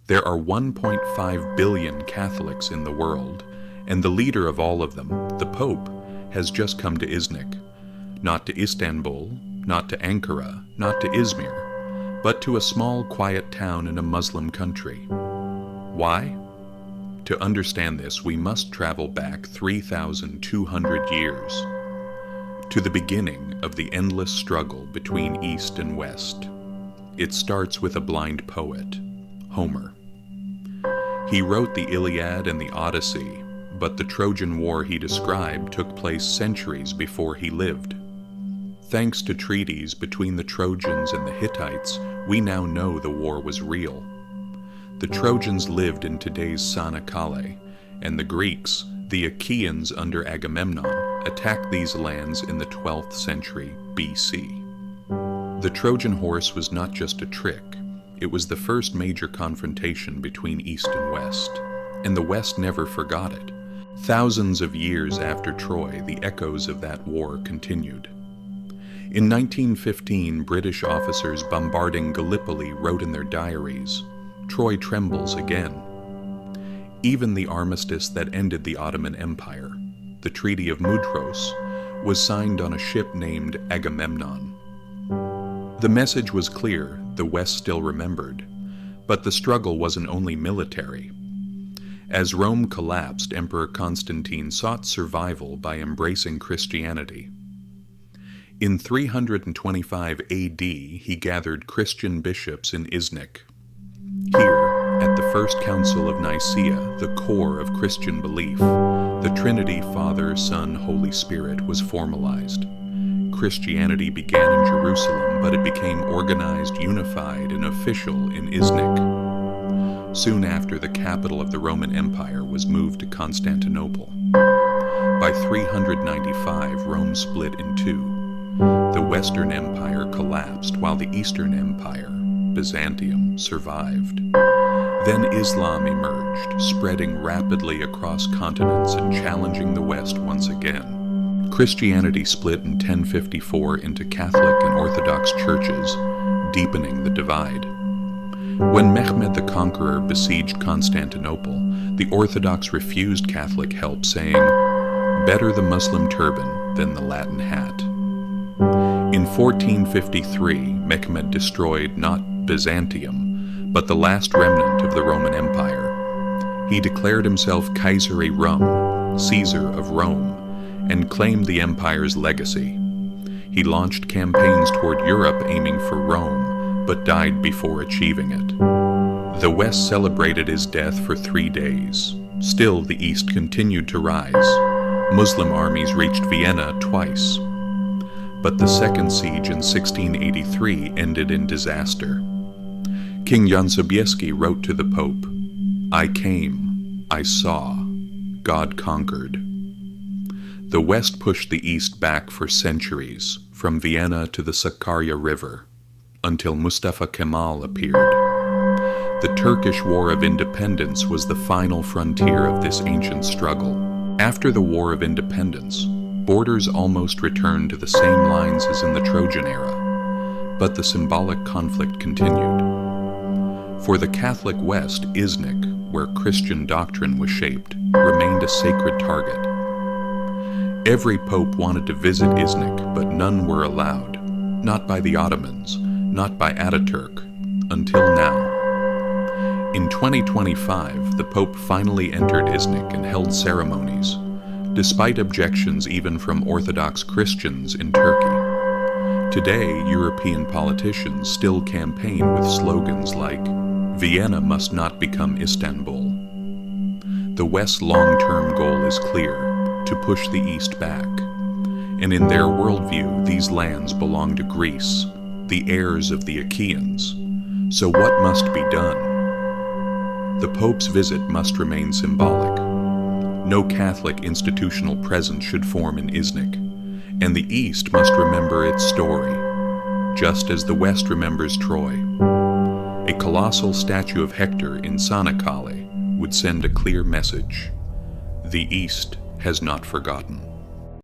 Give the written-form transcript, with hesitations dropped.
There are 1.5 billion Catholics in the world, and the leader of all of them, the Pope, has just come to Iznik. Not to Istanbul, not to Ankara, not to Izmir, but to a small, quiet town in a Muslim country. Why? To understand this, we must travel back 3,200 years, to the beginning of the endless struggle between East and West. It starts with a blind poet, Homer. He wrote the Iliad and the Odyssey, but the Trojan War he described took place centuries before he lived. Thanks to treaties between the Trojans and the Hittites, we now know the war was real. The Trojans lived in today's Çanakkale, and the Greeks, the Achaeans under Agamemnon, attacked these lands in the 12th century BC. The Trojan horse was not just a trick, it was the first major confrontation between East and West, and the West never forgot it. Thousands of years after Troy, the echoes of that war continued. In 1915, British officers bombarding Gallipoli wrote in their diaries, "Troy trembles again." Even the armistice that ended the Ottoman Empire, the Treaty of Mudros, was signed on a ship named Agamemnon. The message was clear, the West still remembered, but the struggle wasn't only military. As Rome collapsed, Emperor Constantine sought survival by embracing Christianity. In 325 AD, he gathered Christian bishops in Iznik. Here, at the First Council of Nicaea, the core of Christian belief, the Trinity, Father, Son, Holy Spirit, was formalized. Christianity began in Jerusalem, but it became organized, unified, and official in Iznik. Soon after, the capital of the Roman Empire was moved to Constantinople. By 395, Rome split in two. The Western Empire collapsed, while the Eastern Empire, Byzantium, survived. Then Islam emerged, spreading rapidly across continents and challenging the West once again. Christianity split in 1054 into Catholic and Orthodox churches, deepening the divide. When Mehmed the Conqueror besieged Constantinople, the Orthodox refused Catholic help, saying, "Better the Muslim turban than the Latin hat." In 1453, Mehmed destroyed not Byzantium, but the last remnant of the Roman Empire. He declared himself Kaiseri Rum, Caesar of Rome, and claimed the empire's legacy. He launched campaigns toward Europe aiming for Rome, but died before achieving it. The West celebrated his death for 3 days. Still, the East continued to rise. Muslim armies reached Vienna twice. But the second siege in 1683 ended in disaster. King Jan Sobieski wrote to the Pope, "I came, I saw, God conquered." The West pushed the East back for centuries, from Vienna to the Sakarya River, until Mustafa Kemal appeared. The Turkish War of Independence was the final frontier of this ancient struggle. After the War of Independence, borders almost returned to the same lines as in the Trojan era, but the symbolic conflict continued. For the Catholic West, Iznik, where Christian doctrine was shaped, remained a sacred target. Every pope wanted to visit Iznik, but none were allowed, not by the Ottomans, not by Ataturk, until now. In 2025, the Pope finally entered Iznik and held ceremonies, despite objections even from Orthodox Christians in Turkey. Today, European politicians still campaign with slogans like, "Vienna must not become Istanbul." The West's long-term goal is clear, to push the East back. And in their worldview, these lands belong to Greece, the heirs of the Achaeans. So what must be done? The Pope's visit must remain symbolic. No Catholic institutional presence should form in Iznik, and the East must remember its story, just as the West remembers Troy. A colossal statue of Hector in Çanakkale would send a clear message: the East has not forgotten.